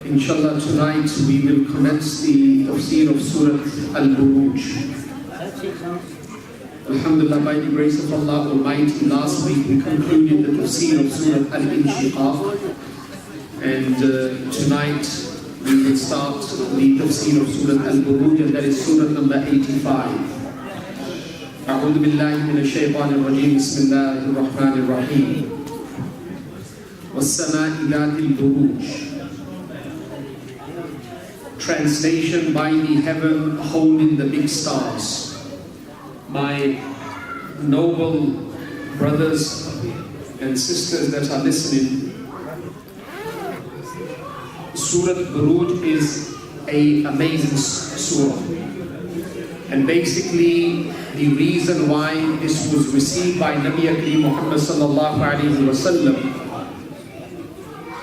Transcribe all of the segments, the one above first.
Inshallah, tonight we will commence the Tafseer of Surah Al-Buruj. Alhamdulillah, by the grace of Allah Almighty, last week we concluded the Tafseer of Surah Al-Inshiqaq, and tonight we will start the Tafseer of Surah Al-Buruj, and that is Surah number 85. أعوذ بالله من الشيطان الرجيم بسم الله الرحمن الرحيم والسماء ذات البروج. Translation: by the heaven holding the big stars. My noble brothers and sisters that are listening, Surah Buruj is an amazing surah, and basically the reason why this was received by Nabi Kareem Muhammad sallallahu alaihi wasallam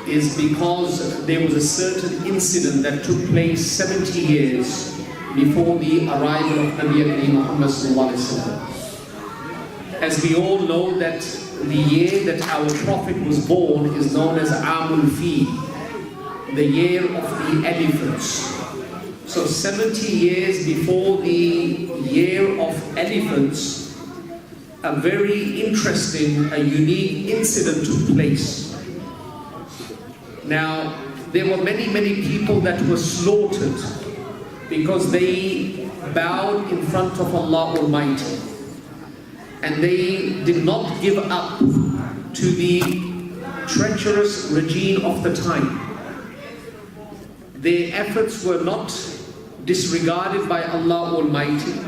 is because there was a certain incident that took place 70 years before the arrival of Nabi Kareem Muhammad sallallahu alaihi wasallam. As we all know, that the year that our Prophet was born is known as Amul Fil, the year of the elephants. So 70 years before the year of elephants, a very interesting, a unique incident took place. Now, there were many people that were slaughtered because they bowed in front of Allah Almighty, and they did not give up to the treacherous regime of the time. Their efforts were not disregarded by Allah Almighty.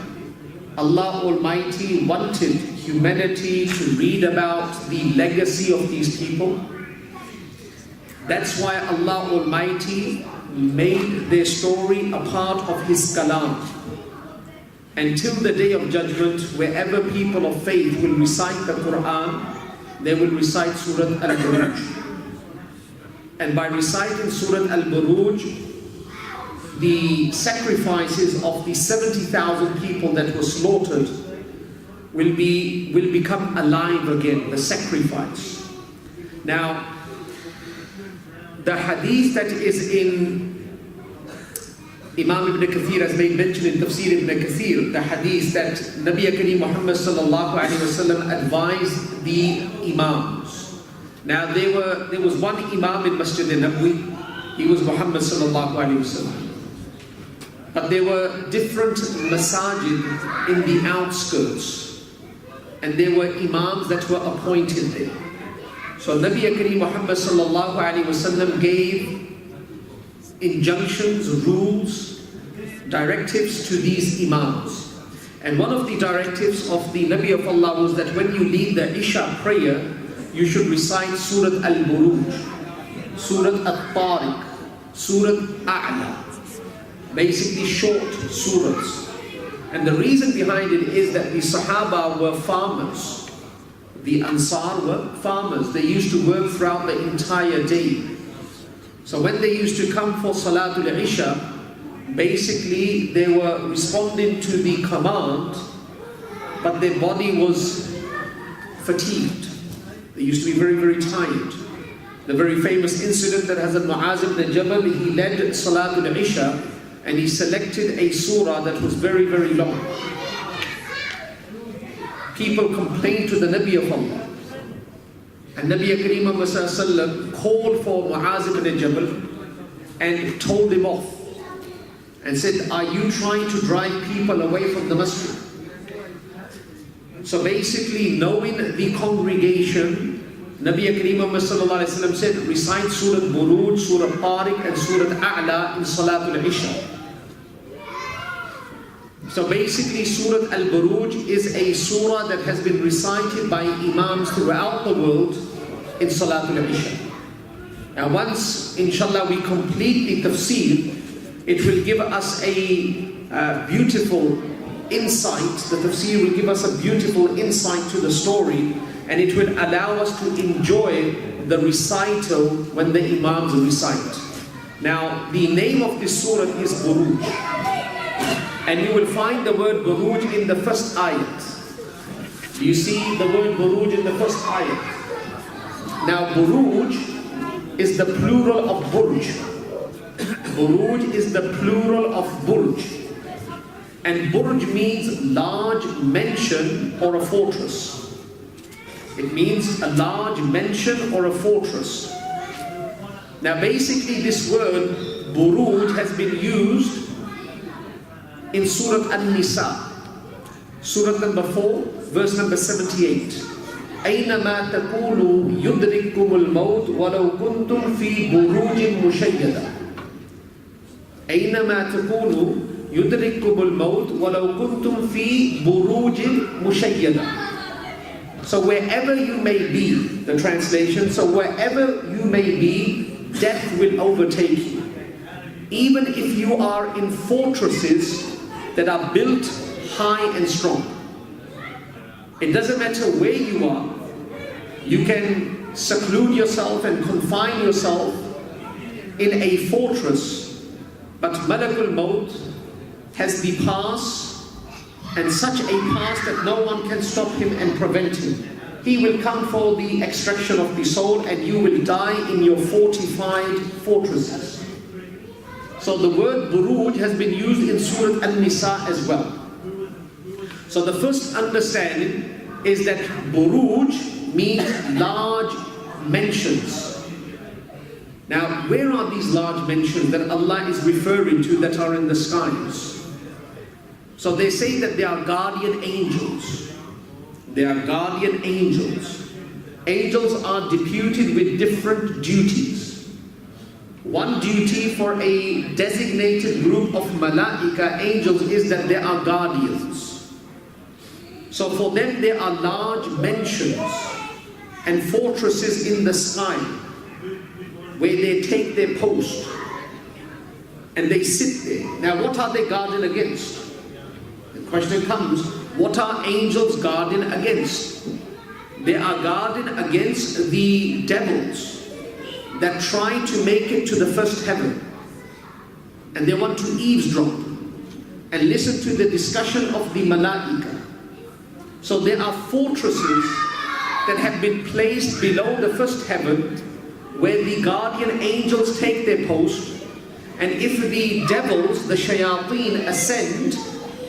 Allah Almighty wanted humanity to read about the legacy of these people. That's why Allah Almighty made their story a part of His Kalam. Until the day of judgment, wherever people of faith will recite the Quran, they will recite Surah Al-Buruj. And by reciting Surah Al-Buruj, the sacrifices of the 70,000 people that were slaughtered will become alive again, the sacrifice. Now, the hadith that is in Imam Ibn Kathir has made mention in Tafseer Ibn Kathir, the hadith that Nabi Kareem Muhammad sallallahu alaihi wasallam advised the imams. Now there was one imam in Masjid al-Nabawi, he was Muhammad sallallahu alaihi wasallam. But there were different masajid in the outskirts, and there were imams that were appointed there. So Nabi Kareem Muhammad sallallahu alaihi wasallam gave injunctions, rules, directives to these imams. And one of the directives of the Nabi of Allah was that when you lead the Isha prayer, you should recite Surah Al-Buruj, Surah Al-Tariq, Surah A'la. Basically short surahs. And the reason behind it is that the Sahaba were farmers. The Ansar were farmers. They used to work throughout the entire day. So when they used to come for Salatul Isha, basically they were responding to the command, but their body was fatigued. They used to be very tired. The very famous incident that Hazrat Mu'az ibn Jabal, he led Salatul Isha, and he selected a surah that was very long. People complained to the Nabi of Allah, and Nabi Kareem Muhammad called for Mu'az ibn Jabal and told him off and said, "Are you trying to drive people away from the masjid?" So basically, knowing the congregation, Nabi Kareem Muhammad said, recite Surah Buruj, Surah Tariq and Surah A'la in Salatul Isha. So basically, Surah Al-Buruj is a surah that has been recited by imams throughout the world in Salatul Isha. Now once, inshallah, we complete the tafsir, it will give us a beautiful insight. The tafsir will give us a beautiful insight to the story, and it will allow us to enjoy the recital when the imams recite. Now, the name of this surah is Buruj. And you will find the word Buruj in the first ayat. You see the word Buruj in the first ayat. Now Buruj is the plural of Burj. Buruj is the plural of Burj. And Buruj means large mansion or a fortress. It means a large mansion or a fortress. Now basically this word Buruj has been used in Surah An-Nisa. Surah number 4, verse number 78. أينما تكونوا يدرككم الموت ولو كنتم في بروج مشيدة. أينما تكونوا يدرككم الموت ولو كنتم في بروج مشيدة. So wherever you may be, the translation, so wherever you may be, death will overtake you. Even if you are in fortresses that are built high and strong. It doesn't matter where you are. You can seclude yourself and confine yourself in a fortress, but Malakul Maut has the pass, and such a pass that no one can stop him and prevent him. He will come for the extraction of the soul, and you will die in your fortified fortresses. So the word Buruj has been used in Surah An-Nisa as well. So the first understanding is that Buruj means large mansions. Now, where are these large mansions that Allah is referring to that are in the skies? So they say that they are guardian angels. They are guardian angels. Angels are deputed with different duties. One duty for a designated group of malaika angels is that they are guardians. So for them there are large mansions and fortresses in the sky where they take their post and they sit there. Now what are they guarding against? The question comes, what are angels guarding against? They are guarding against the devils that try to make it to the first heaven, and they want to eavesdrop and listen to the discussion of the malaika. So there are fortresses that have been placed below the first heaven where the guardian angels take their post, and if the devils, the shayateen, ascend,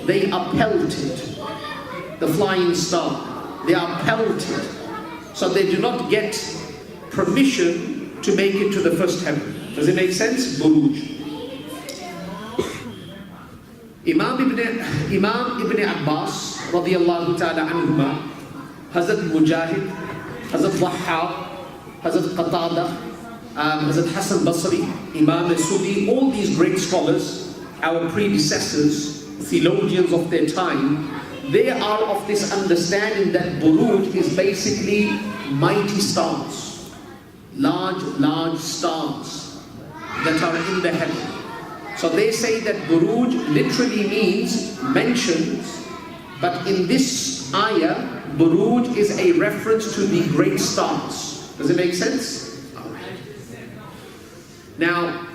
they are pelted. The flying star, they are pelted. So they do not get permission to make it to the first heaven. Does it make sense? Buruj. Imam Ibn Abbas radiyallahu ta'ala anhuma, Hazrat Mujahid, Hazrat Wahhab, Hazrat Qatada, Hazrat Hassan Basri, Imam al-Sudi, all these great scholars, our predecessors, theologians of their time, they are of this understanding that Buruj is basically mighty stars, large stars that are in the heaven. So they say that Buruj literally means mansions, but in this ayah, Buruj is a reference to the great stars. Does it make sense? Alright. Now,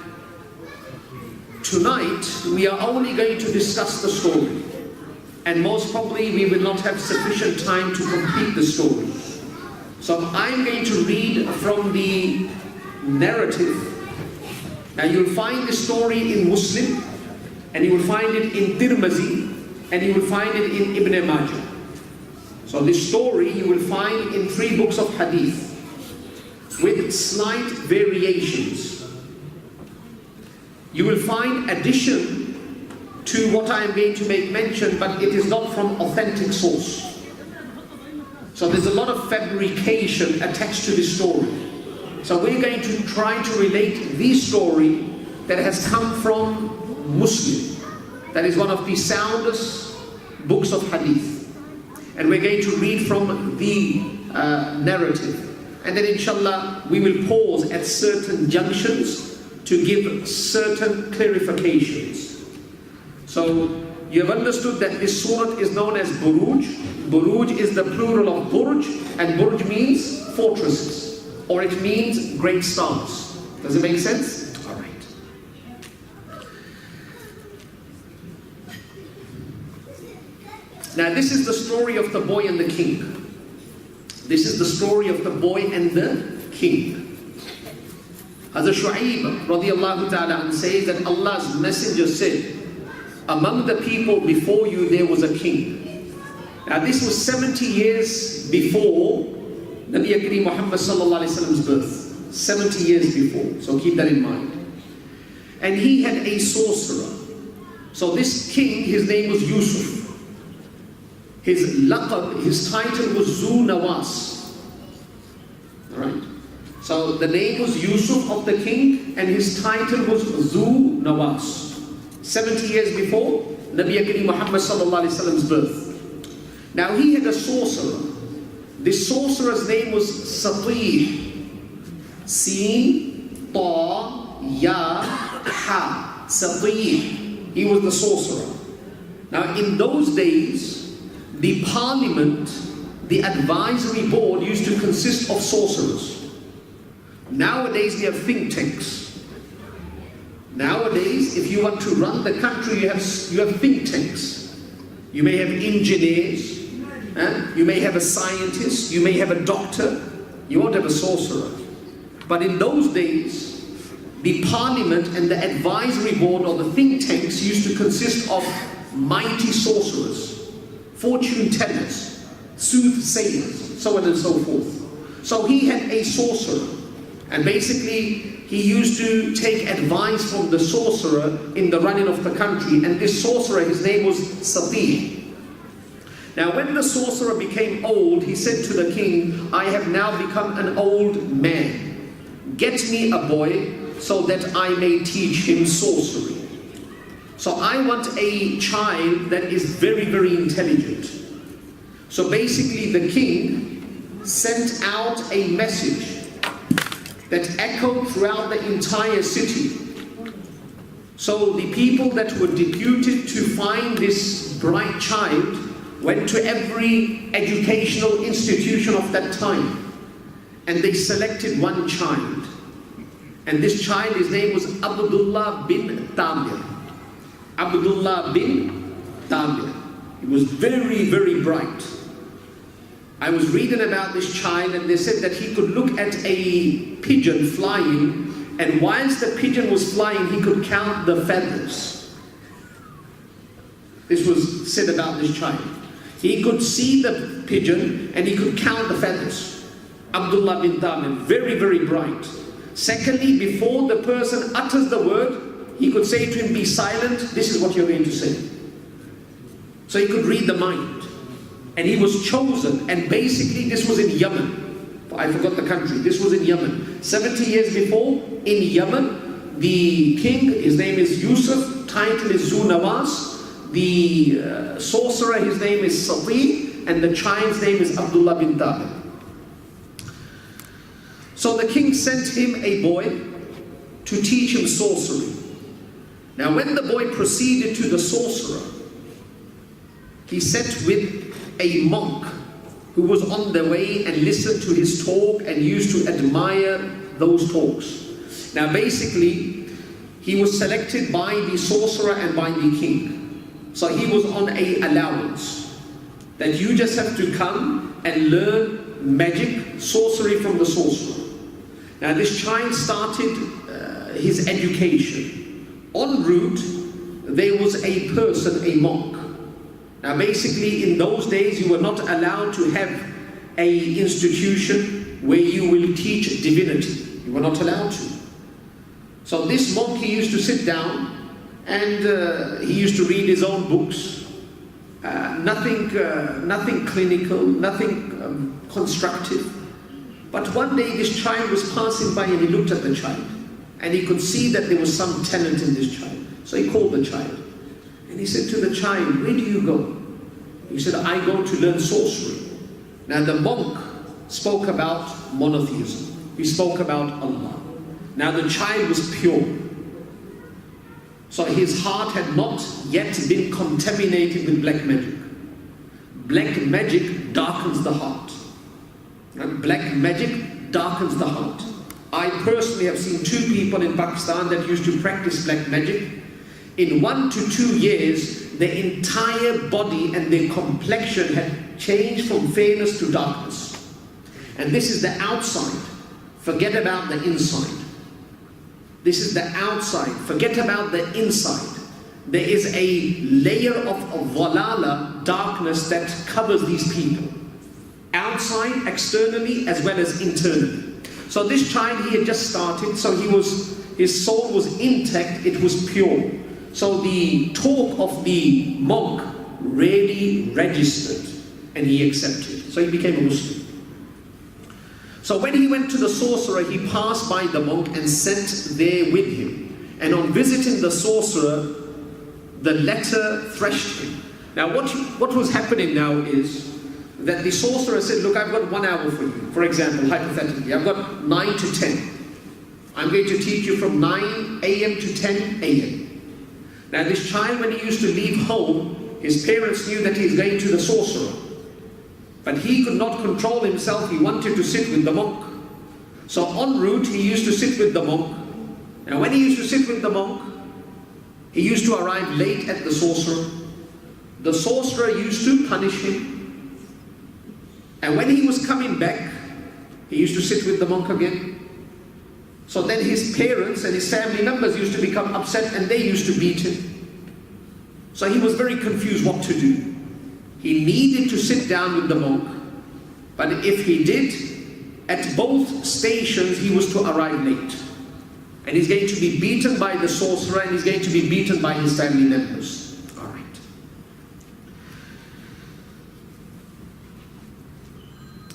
tonight we are only going to discuss the story, and most probably we will not have sufficient time to complete the story. So I'm going to read from the narrative. Now you'll find the story in Muslim, and you will find it in Tirmizi, and you will find it in Ibn Majah. So this story you will find in 3 books of hadith with slight variations. You will find addition to what I am going to make mention, but it is not from authentic source. So there's a lot of fabrication attached to this story. So we're going to try to relate the story that has come from Muslim. That is one of the soundest books of hadith. And we're going to read from the narrative. And then inshallah we will pause at certain junctions to give certain clarifications. So you have understood that this surah is known as Buruj. Buruj is the plural of Burj, and Burj means fortresses, or it means great stars. Does it make sense? All right. Now this is the story of the boy and the king. This is the story of the boy and the king. Hazrat Shu'aib radiallahu ta'ala says that Allah's messenger said, among the people before you there was a king. Now this was 70 years before Nabi Kareem Muhammad sallallahu alaihi wasallam's birth. 70 years before, so keep that in mind. And he had a sorcerer. So this king, his name was Yusuf. His laqab, his title was Zu Nawas. Alright. So the name was Yusuf of the king and his title was Zu Nawas. 70 years before Nabi Kareem Muhammad sallallahu alaihi wasallam's birth. Now he had a sorcerer. This sorcerer's name was Satih. Sin, Ta, Ya, Ha. Satih. He was the sorcerer. Now in those days, the parliament, the advisory board used to consist of sorcerers. Nowadays we have think tanks. Nowadays, if you want to run the country, you have think tanks. You may have engineers, you may have a scientist, you may have a doctor, you won't have a sorcerer. But in those days, the parliament and the advisory board or the think tanks used to consist of mighty sorcerers, fortune tellers, soothsayers, so on and so forth. So he had a sorcerer, and basically he used to take advice from the sorcerer in the running of the country, and this sorcerer, his name was Satih. Now when the sorcerer became old, he said to the king, I have now become an old man. Get me a boy so that I may teach him sorcery. So I want a child that is very, very intelligent. So basically the king sent out a message that echoed throughout the entire city. So the people that were deputed to find this bright child went to every educational institution of that time, and they selected one child. And this child, his name was Abdullah bin Tamir. Abdullah bin Tamir. He was very, very bright. I was reading about this child, and they said that he could look at a pigeon flying, and whilst the pigeon was flying, he could count the feathers. This was said about this child. He could see the pigeon and he could count the feathers. Abdullah bin Tamir, very, very bright. Secondly, before the person utters the word, he could say to him, be silent, this is what you're going to say. So he could read the mind. And he was chosen, and basically this was in Yemen. I forgot the country. This was in Yemen. 70 years before, in Yemen, the king, his name is Yusuf, title is Zu Nawas. The sorcerer, his name is Satih, and the child's name is Abdullah bin Tamir. So the king sent him a boy to teach him sorcery. Now when the boy proceeded to the sorcerer, he sat with a monk who was on the way and listened to his talk and used to admire those talks. Now basically, he was selected by the sorcerer and by the king. So he was on a allowance that you just have to come and learn magic, sorcery from the sorcerer. Now this child started his education. En route, there was a person, a monk. Now basically in those days you were not allowed to have an institution where you will teach divinity. You were not allowed to. So this monk, he used to sit down and he used to read his own books. Nothing clinical, nothing constructive. But one day this child was passing by and he looked at the child and he could see that there was some talent in this child. So he called the child. And he said to the child, where do you go? He said, I go to learn sorcery. Now the monk spoke about monotheism. He spoke about Allah. Now the child was pure. So his heart had not yet been contaminated with black magic. Black magic darkens the heart. And black magic darkens the heart. I personally have seen 2 people in Pakistan that used to practice black magic. In 1 to 2 years, their entire body and their complexion had changed from fairness to darkness. And this is the outside. Forget about the inside. This is the outside. Forget about the inside. There is a layer of dhalala, darkness, that covers these people. Outside, externally, as well as internally. So this child, he had just started, so his soul was intact, it was pure. So the talk of the monk really registered, and he accepted. So he became a Muslim. So when he went to the sorcerer, he passed by the monk and sent there with him. And on visiting the sorcerer, the letter threshed him. Now what was happening now is that the sorcerer said, look, I've got 1 hour for you. For example, hypothetically, I've got 9 to 10. I'm going to teach you from 9 a.m. to 10 a.m. Now this child, when he used to leave home, his parents knew that he's going to the sorcerer. But he could not control himself, he wanted to sit with the monk. So en route, he used to sit with the monk. And when he used to sit with the monk, he used to arrive late at the sorcerer. The sorcerer used to punish him. And when he was coming back, he used to sit with the monk again. So then his parents and his family members used to become upset, and they used to beat him. So he was very confused what to do. He needed to sit down with the monk, but if he did, at both stations he was to arrive late. And he's going to be beaten by the sorcerer, and he's going to be beaten by his family members.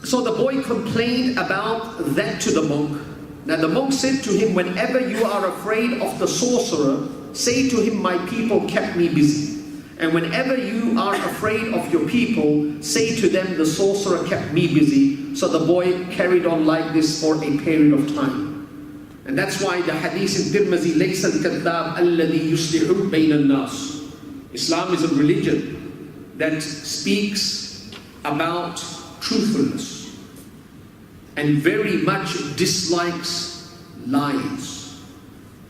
So the boy complained about that to the monk. Now the monk said to him, whenever you are afraid of the sorcerer, say to him, my people kept me busy. And whenever you are afraid of your people, say to them, the sorcerer kept me busy. So the boy carried on like this for a period of time. And that's why the hadith in Tirmidhi, لَيْسَ الْكَذَّابِ الَّذِي يُصْلِحُ بَيْنَ النَّاسِ. Islam is a religion that speaks about truthfulness and very much dislikes lies.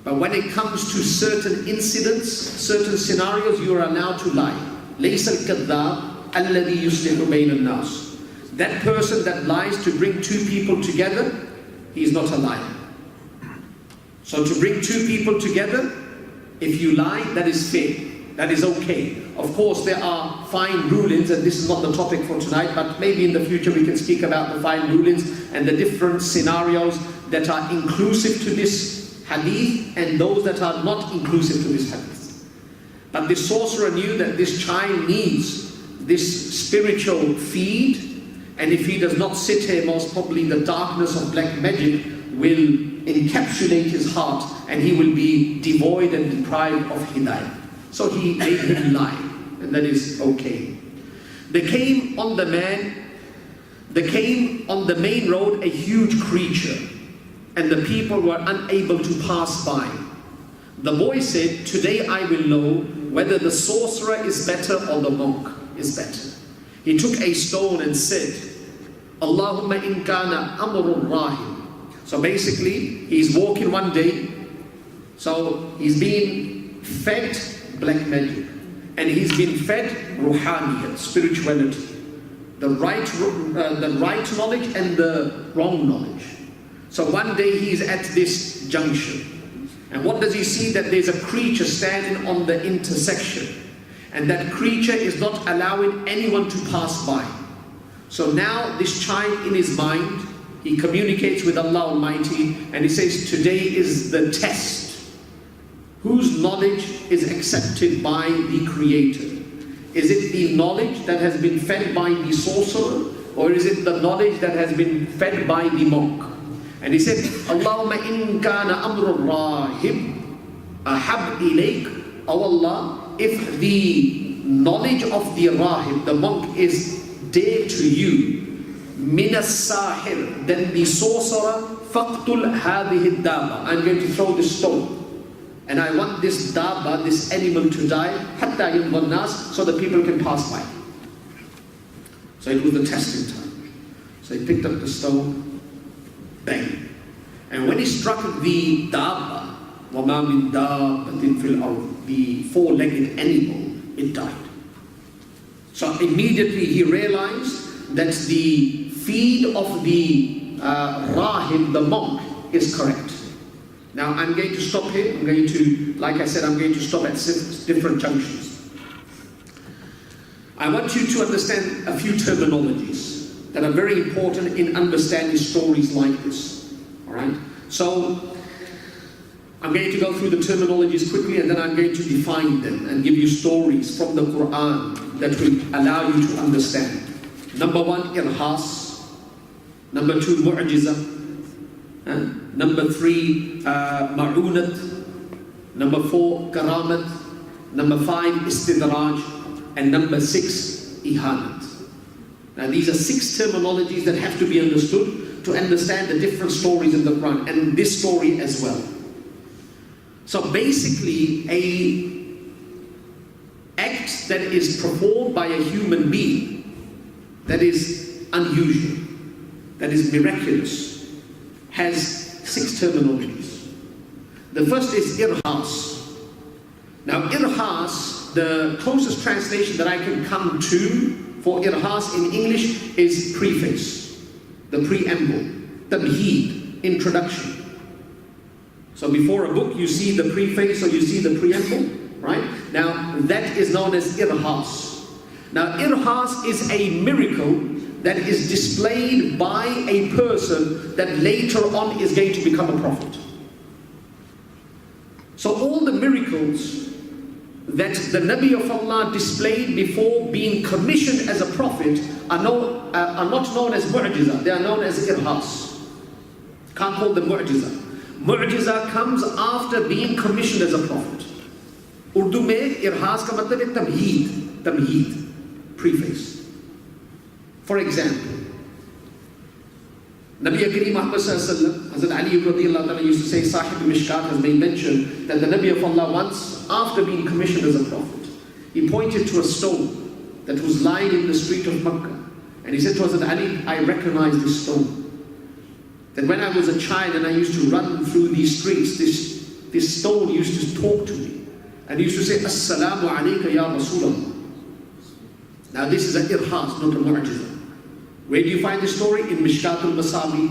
But when it comes to certain incidents, certain scenarios, you are allowed to lie. لَيْسَ الْكَذَّابِ الَّذِي يُصْلِحُ بَيْنَ النَّاسِ. That person that lies to bring two people together, he is not a liar. So to bring two people together, if you lie, that is fair. That is okay. Of course, there are fine rulings, and this is not the topic for tonight, but maybe in the future we can speak about the fine rulings and the different scenarios that are inclusive to this hadith and those that are not inclusive to this hadith. But the sorcerer knew that this child needs this spiritual feed, and if he does not sit here, most probably the darkness of black magic will encapsulate his heart, and he will be devoid and deprived of hidayah. So he made him lie, and that is okay. There came on the main road a huge creature, and the people were unable to pass by. The boy said, today I will know whether the sorcerer is better or the monk is better. He took a stone and said, Allahumma in kana amrun rahim. So basically, he's walking one day, so he's being fed black magic, and he's been fed ruhaniyat, spirituality, the right knowledge and the wrong knowledge. So one day he's at this junction, and what does he see? That there's a creature standing on the intersection, and that creature is not allowing anyone to pass by. So now this child in his mind, he communicates with Allah Almighty, and he says, today is the test. Whose knowledge is accepted by the Creator? Is it the knowledge that has been fed by the sorcerer, or is it the knowledge that has been fed by the monk? And he said, Allahumma in kana amrun rahib ahab ilayk. Oh Allah, if the knowledge of the rahib, the monk, is dear to you, minas sahir, then the sorcerer, faqtul hadhihi daba. I'm going to throw this stone. And I want this daba, this animal, to die, hatta yumdhan nas, so the people can pass by. So it was the testing time. So he picked up the stone, bang. And when he struck the daba, وَمَا مِن دَابَّةٍ فِي الْأَرْضِ, the four-legged animal, it died. So immediately he realized that the feed of the rahib, the monk, is correct. Now I'm going to stop here. I'm going to, like I said, I'm going to stop at different junctions. I want you to understand a few terminologies that are very important in understanding stories like this. Alright? So, I'm going to go through the terminologies quickly and then I'm going to define them and give you stories from the Quran that will allow you to understand. Number one, irhas. Number two, mu'jiza. Number three, ma'unat. Number four, karamat. Number five, istidraj. And number six, ihanat. Now these are six terminologies that have to be understood to understand the different stories in the Quran, and this story as well. So basically, a act that is performed by a human being that is unusual, that is miraculous, has six terminologies. The first is irhas. Now irhas, the closest translation that I can come to for irhas in English is preface, the preamble, tamheed, introduction. So before a book you see the preface or you see the preamble, right? Now that is known as irhas. Now irhas is a miracle that is displayed by a person that later on is going to become a prophet. So all the miracles that the Nabi of Allah displayed before being commissioned as a prophet are not known as mu'jiza, they are known as irhas. Can't call them mu'jiza. Mu'jiza comes after being commissioned as a prophet. Urdu mein irhas ka matlab hai tamheed, preface. For example, Nabi Kareem Muhammad sallallahu alaihi wasallam, Hazrat Ali radiyallahu ta'ala used to say, Sahib Mishkat has made mention that the Nabi of Allah once, after being commissioned as a prophet, he pointed to a stone that was lying in the street of Makkah. And he said to Hazrat Ali, I recognize this stone. That when I was a child and I used to run through these streets, this stone used to talk to me. And he used to say, Assalamu alayka ya Rasulallah. Now this is an irhas, not a mu'jiza. Where do you find the story? In Mishkat al-Masabi.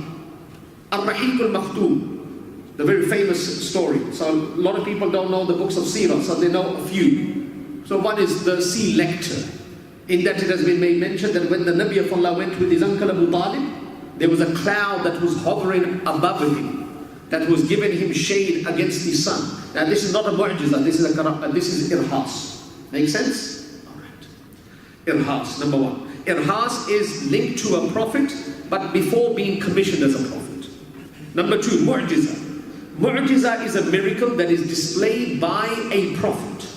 Al-Rahiq al-Makhtub, the very famous story. So a lot of people don't know the books of Surah, so they know a few. So one is the sea lecture. In that it has been made mention that when the Nabi of Allah went with his uncle Abu Talib, there was a cloud that was hovering above him, that was giving him shade against the sun. Now this is not a mu'jiza, this is irhas. Make sense? Alright. Irhas, number one. Irhas is linked to a prophet, but before being commissioned as a prophet. Number two, mu'jiza. Mu'jiza is a miracle that is displayed by a prophet.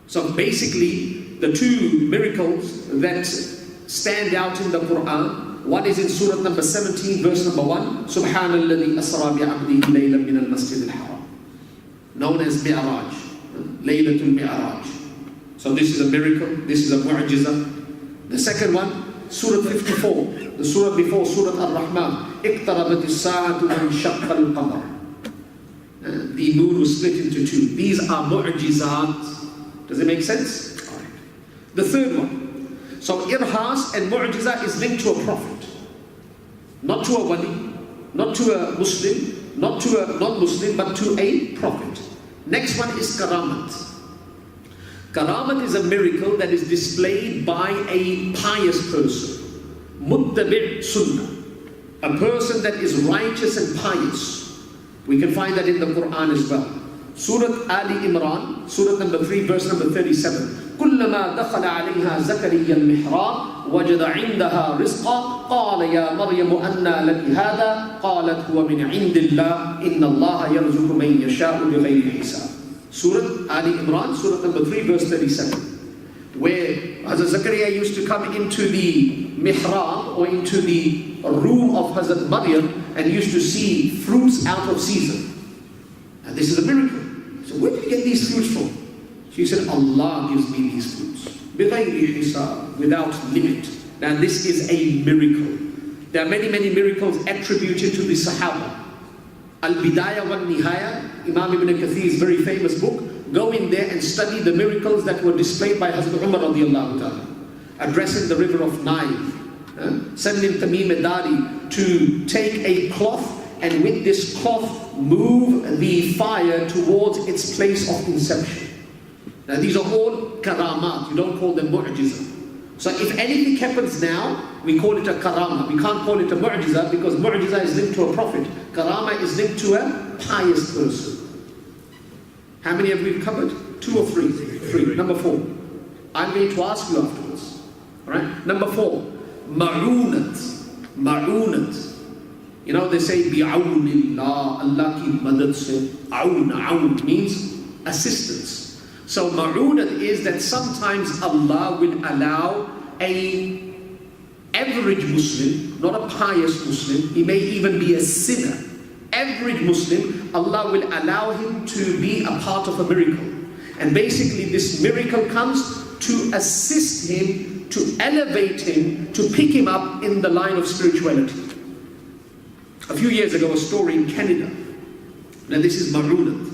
So basically, the two miracles that stand out in the Quran, one is in Surah number 17, verse number 1, Subhanalladhi asra bi'abdihi laylan min al-masjid al-haram, known as Mi'raj, Laylatul Mi'raj. So this is a miracle, this is a mu'jiza. The second one, Surah 54, the surah before Surah Ar-Rahman, اقتربت الساعة وانشق القمر. The moon was split into two. These are mu'jizat. Does it make sense? All right. The third one. So irhas and mu'jiza is linked to a prophet. Not to a wali, not to a Muslim, not to a non-Muslim, but to a prophet. Next one is karamat. Karamat is a miracle that is displayed by a pious person. Muttabi' sunnah. A person that is righteous and pious. We can find that in the Quran as well. Surah Ali Imran, Surah number 3, verse number 37. كلما دخل عليها زكريا المحراب وجد عندها رزقا قال يا مريم أنى لك هذا قالت هو من عند الله إن الله يرزق من يشاء بغير حساب. Surah Ali Imran, Surah number 3, verse 37. Where Hazrat Zakaria used to come into the mihrab or into the room of Hazrat Maryam and used to see fruits out of season. And this is a miracle. So where did you get these fruits from? She said, Allah gives me these fruits. بِغَيْرِ حِسَابٍ, without limit. Now this is a miracle. There are many, many miracles attributed to the Sahaba. Al-Bidayah wa Nihaya, Imam Ibn Kathir's very famous book. Go in there and study the miracles that were displayed by Hazrat Umar radiallahu ta'ala. Addressing the river of Nile. Sending Tamim Dari to take a cloth and with this cloth move the fire towards its place of inception. Now these are all karamat, you don't call them mu'jiza. So if anything happens now, we call it a karama. We can't call it a mu'jiza because mu'jiza is linked to a prophet. Karama is linked to a pious person. How many have we covered? 2 or 3? 3. Number 4. I'm going to ask you afterwards. Alright? Number 4. Ma'unat. Ma'unat. You know they say bi'awnillah, Allah ki madad se. Aun means assistance. So ma'unat is that sometimes Allah will allow a average Muslim, not a pious Muslim, he may even be a sinner. Average Muslim, Allah will allow him to be a part of a miracle. And basically this miracle comes to assist him, to elevate him, to pick him up in the line of spirituality. A few years ago, a story in Canada. Now this is ma'unat.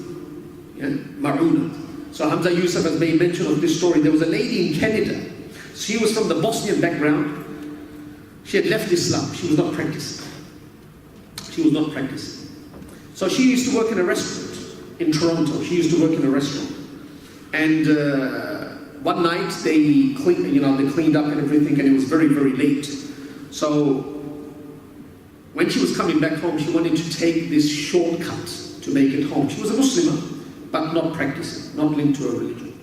Yeah? Ma'unat. So Hamza Yusuf has made mention of this story. There was a lady in Canada. She was from the Bosnian background. She had left Islam. She was not practicing. She was not practicing. So she used to work in a restaurant in Toronto. She used to work in a restaurant. And one night they cleaned up and everything, and it was very, very late. So when she was coming back home, she wanted to take this shortcut to make it home. She was a Muslimah, but not practicing, not linked to a religion.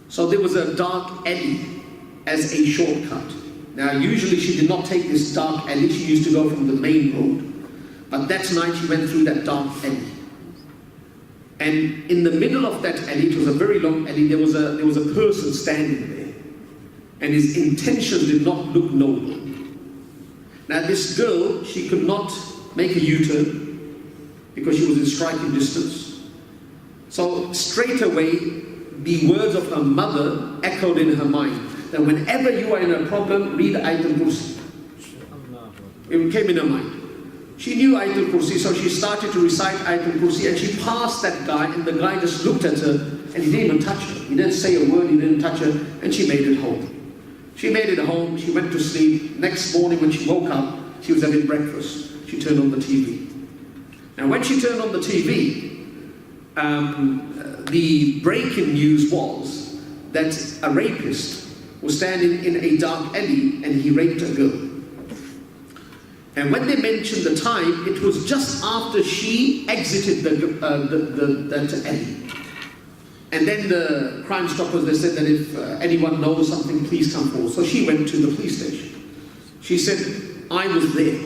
So there was a dark alley as a shortcut. Now usually she did not take this dark alley, she used to go from the main road. But that night she went through that dark alley. And in the middle of that alley, it was a very long alley, there was a person standing there. And his intentions did not look noble. Now this girl, she could not make a U-turn because she was in striking distance. So straight away, the words of her mother echoed in her mind. That whenever you are in a problem, read Ayatul Kursi. It came in her mind. She knew Ayatul Kursi, so she started to recite Ayatul Kursi, and she passed that guy, and the guy just looked at her, and he didn't even touch her. He didn't say a word, he didn't touch her, and she made it home. She made it home, she went to sleep. Next morning when she woke up, she was having breakfast. She turned on the TV. Now when she turned on the TV, the breaking news was that a rapist was standing in a dark alley and he raped a girl. And when they mentioned the time, it was just after she exited that alley. And then the Crime Stoppers, they said that if anyone knows something, please come forward. So she went to the police station. She said, I was there.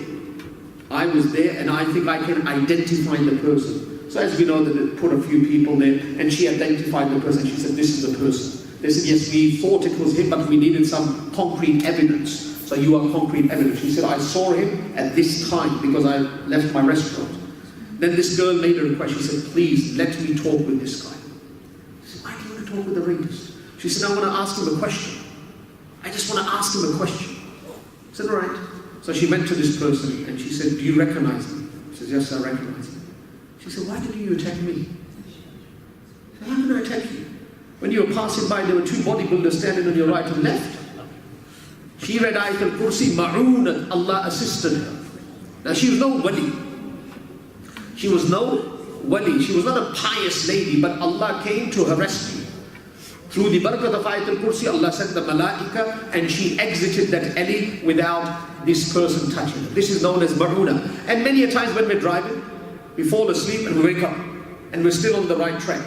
I was there, and I think I can identify the person. So as we know, that they put a few people there, and she identified the person. She said, this is the person. They said, yes, we thought it was him, but we needed some concrete evidence. So you are concrete evidence. She said, I saw him at this time because I left my restaurant. Then this girl made a request. She said, please, let me talk with this guy. She said, why do you want to talk with the rapist? She said, I want to ask him a question. I just want to ask him a question. I said, all right. So she went to this person and she said, do you recognize me? She said, yes, I recognize him. She said, why did you attack me? I said, how can I attack you? When you were passing by, there were 2 bodybuilders standing on your right and left. She read Ayatul Kursi, Ma'unat, Allah assisted her. Now she was no wali. She was no wali. She was not a pious lady, but Allah came to her rescue. Through the barakat of Ayatul Kursi, Allah sent the malaika and she exited that alley without this person touching her. This is known as Ma'una. And many a times when we're driving, we fall asleep and we wake up and we're still on the right track.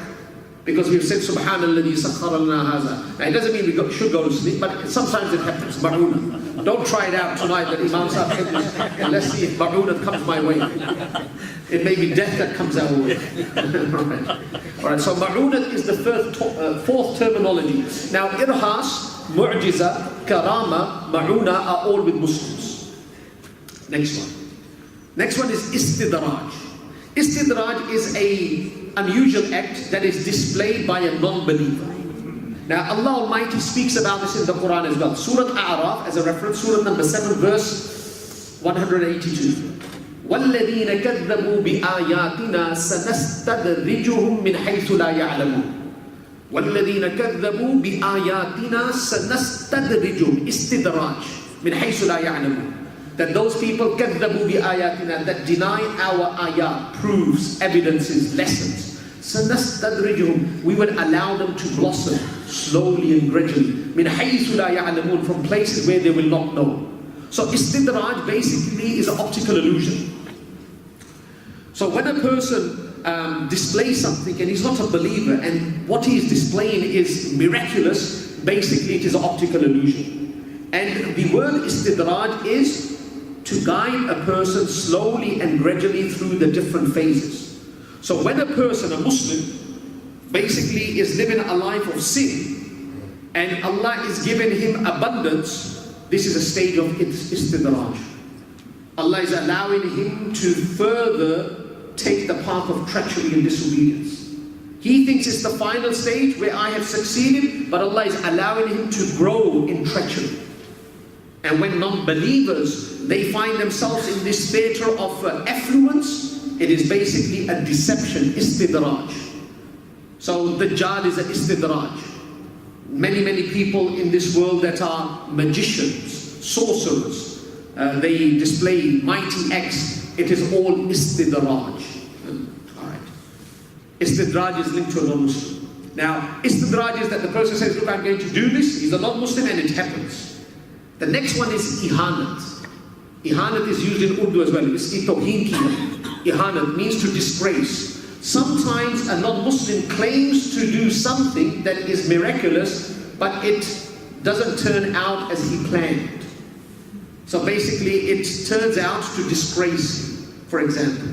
Because we've said Subhanalladhi sakhkhara lana hadha. Now it doesn't mean we should go to sleep, but sometimes it happens. Ma'una. Don't try it out tonight that Imam Sahib said this, and let's see if Ma'una comes my way. It may be death that comes our way. Alright, so Ma'una is the 4th terminology. Now Irhas, Mu'jiza, Karama, Ma'una are all with Muslims. Next one. Next one is Istidraj. Istidraj is an unusual act that is displayed by a non-believer. Now Allah Almighty speaks about this in the Quran as well. Surah A'raf as a reference, Surah number 7 verse 182. وَالَّذِينَ كَذَّبُوا بِآيَاتِنَا سَنَسْتَدْرِجُهُمْ مِنْ حَيْثُ لَا يَعْلَمُونَ وَالَّذِينَ كَذَّبُوا بِآيَاتِنَا سَنَسْتَدْرِجُهُمْ Istidraj مِنْ حَيْثُ لَا يَعْلَمُونَ. that those people كَذَّبُوا بِآيَاتِنَا, that deny our ayat, proofs, evidences, lessons. سَنَسْتَدْرِجُهُمْ, we will allow them to blossom slowly and gradually. مِنْ حَيْثُ لَا يَعْلَمُونَ, from places where they will not know. So istidraj basically is an optical illusion. So when a person displays something and he's not a believer and what he is displaying is miraculous, basically it is an optical illusion. And the word istidraj is to guide a person slowly and gradually through the different phases. So when a person, a Muslim, basically is living a life of sin and Allah is giving him abundance, this is a stage of istidraj. Allah is allowing him to further take the path of treachery and disobedience. He thinks it's the final stage where I have succeeded, but Allah is allowing him to grow in treachery. And when non-believers, they find themselves in this theatre of affluence, it is basically a deception, istidraj. So Dajjal is an istidraj. Many people in this world that are magicians, sorcerers, they display mighty acts. It is all istidraj. Alright. Istidraj is linked to a non-Muslim. Now, istidraj is that the person says, look, I'm going to do this. He's a non-Muslim and it happens. The next one is ihanat. Ihanat is used in Urdu as well. It's itohin ki. Ihanat means to disgrace. Sometimes a non-Muslim claims to do something that is miraculous, but it doesn't turn out as he planned. So basically it turns out to disgrace him. For example,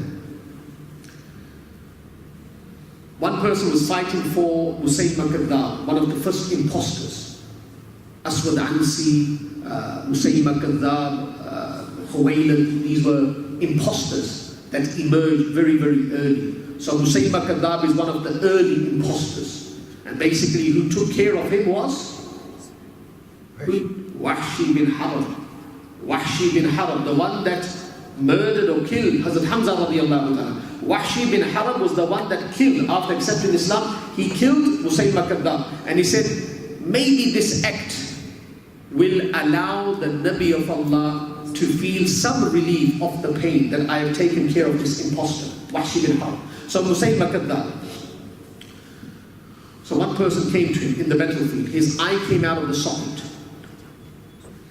one person was fighting for Musaylima Kadhab, one of the first impostors. Aswad Ansi, Musaylima Kadhab, Khuwaylid, these were impostors that emerged very early. So Musaylima Kadhab is one of the early impostors. And basically who took care of him was Wahshi bin Harb. Wahshi bin Harb, the one that murdered or killed Hazrat Hamza radiallahu ta'ala. Wahshi bin Harb was the one that killed, after accepting Islam, he killed Musaylima Kadhab. And he said, maybe this act will allow the Nabi of Allah to feel some relief of the pain that I have taken care of this impostor, Wahshi bin Harb. So Musaylima Kadhab. So one person came to him in the battlefield. His eye came out of the socket.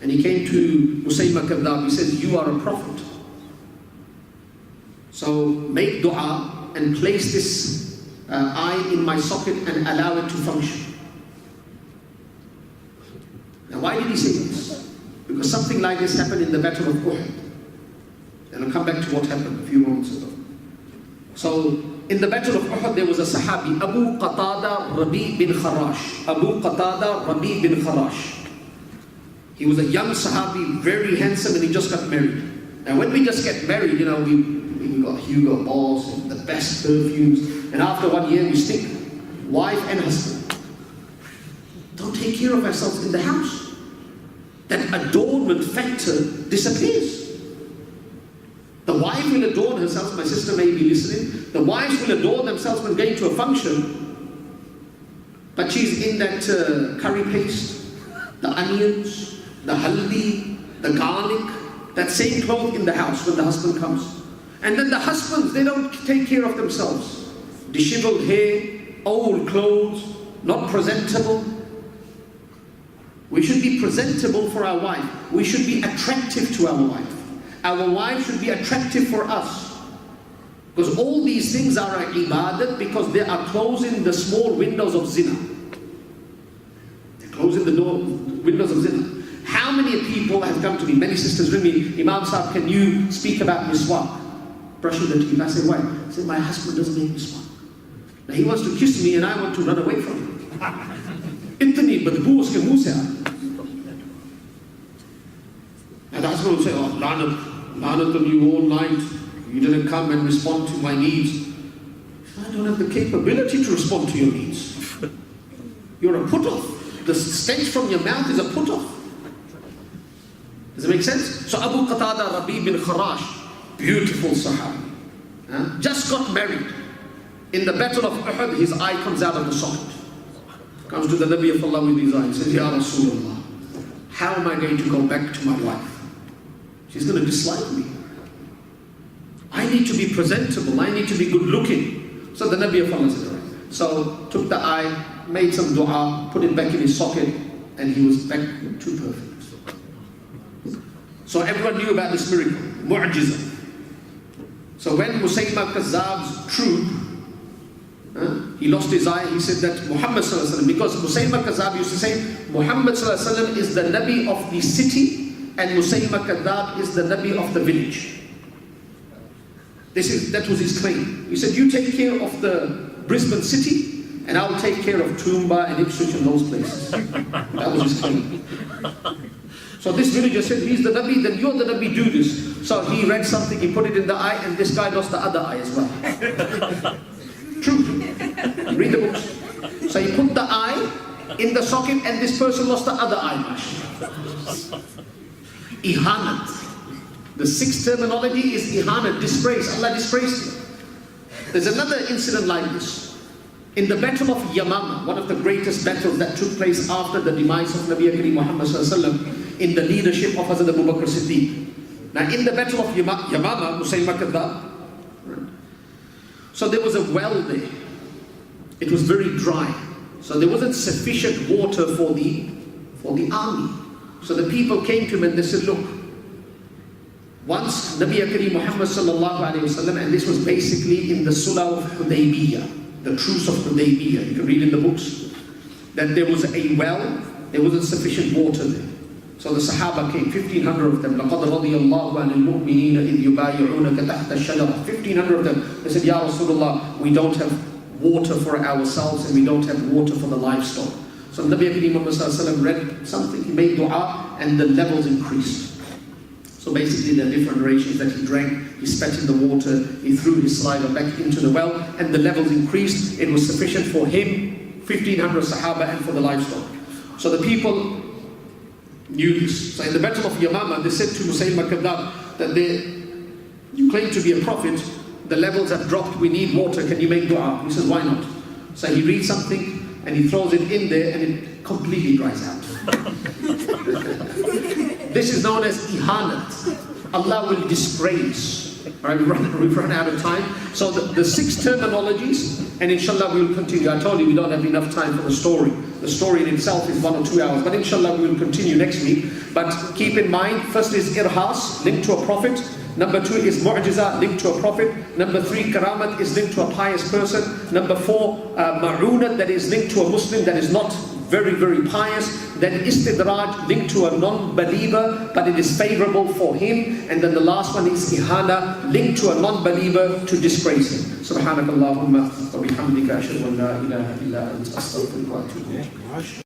And he came to Musaylima Kadhab. He says, you are a prophet. So make dua and place this eye in my socket and allow it to function. Now why did he say this? Because something like this happened in the battle of Uhud. And I'll come back to what happened a few moments ago. So in the battle of Uhud there was a Sahabi, Abu Qatada Rabi bin Kharash. Abu Qatada Rabi bin Kharash. He was a young Sahabi, very handsome, and he just got married. Now when we just get married, you know, we got Hugo Boss and the best perfumes, and after 1 year we stink. Wife and husband don't take care of ourselves in the house. That adornment factor disappears. The wife will adorn herself, my sister may be listening, the wives will adorn themselves when going to a function, but she's in that curry paste, the onions, the haldi, the garlic, that same cloth in the house when the husband comes. And then the husbands, they don't take care of themselves. Disheveled hair, old clothes, not presentable. We should be presentable for our wife. We should be attractive to our wife. Our wife should be attractive for us. Because all these things are an ibadat because they are closing the small windows of zina. They're closing the windows of zina. How many people have come to me, many sisters ring me, Imam Sahib, can you speak about miswak? Brushing the teeth. I say, why? I say, my husband doesn't make miswak. Now he wants to kiss me and I want to run away from him. Itni badboo uske muh se aa. And the husband will say, oh, lanat on you all night. You didn't come and respond to my needs. I don't have the capability to respond to your needs. You're a put-off. The stench from your mouth is a put-off. Does it make sense? So Abu Qatada Rabi bin Kharash, beautiful Sahabi, just got married. In the battle of Uhud, his eye comes out of the socket. Comes to the Nabi of Allah with his eye and says, Ya Rasulullah, how am I going to go back to my wife? she's going to dislike me. I need to be presentable, I need to be good looking. So the Nabi of Allah said, right. So took the eye, made some dua, put it back in his socket, and he was back to perfect. So everyone knew about this miracle, mu'jiza. So when Musaylima Kazzab's troop, he lost his eye, he said that Muhammad sallallahu alaihi wasallam, because Musaylima Kazzab used to say, Muhammad sallallahu alaihi wasallam is the Nabi of the city, and Musaylima Kazzab is the Nabi of the village. That was his claim. He said, you take care of the Brisbane city, and I'll take care of Toowoomba and Ipswich and those places. That was his claim. So this villager said, he's the Nabi, then you're the Nabi, do this. So he read something, he put it in the eye, and this guy lost the other eye as well. True. Read the books. So he put the eye in the socket, and this person lost the other eye. Ihanat. The sixth terminology is ihanat, disgrace. Allah disgraced him. There's another incident like this. In the battle of Yamama, one of the greatest battles that took place after the demise of Nabi Kareem Muhammad sallallahu alaihi wasallam, in the leadership of Hazrat Abu Bakr Siddiq. Now in the battle of Yamama, Musaylima Kazzab, so there was a well there. It was very dry. So there wasn't sufficient water for the army. So the people came to him and they said, look, once Nabi Kareem Muhammad sallallahu alaihi wasallam, and this was basically in the Surah of Hudaybiyah, the truce of Hudaybiyah, you can read in the books, that there was a well, there wasn't sufficient water there. So the Sahaba came, 1,500 of them. لَقَدْ رَضِيَ اللَّهُ عَنِ الْمُؤْمِنِينَ إِذْ يُبَايِعُونَكَ تَحْتَ الشَّجَرَةِ 1,500 of them. They said, Ya Rasulullah, we don't have water for ourselves and we don't have water for the livestock. So Nabi Kareem Muhammad sallallahu alaihi wasallam read something, he made dua, and the levels increased. So basically there are different narrations that he drank, he spat in the water, he threw his saliva back into the well, and the levels increased. It was sufficient for him, 1,500 Sahaba, and for the livestock. So the people knew this. So in the battle of Yamama, they said to Musaylima Kazzab that you claim to be a prophet, the levels have dropped, we need water, can you make dua? He says, why not? So he reads something, and he throws it in there, and it completely dries out. This is known as ihanat. Allah will disgrace. Alright, we've run out of time. So the six terminologies, and inshallah we will continue. I told you we don't have enough time for the story. The story in itself is 1 or 2 hours, but inshallah we will continue next week. But keep in mind, first is irhas, linked to a prophet. Number 2 is mu'jiza, linked to a prophet. Number 3, karamat, is linked to a pious person. Number 4, ma'unat, that is linked to a Muslim that is not very, very pious. Then istidraj, linked to a non-believer, but it is favorable for him. And then the last one is ihana, linked to a non-believer to disgrace him. Subhanakallahumma wa bihamdika ashhadu an la ilaha illa anta astaghfiruka wa atubu ilayk.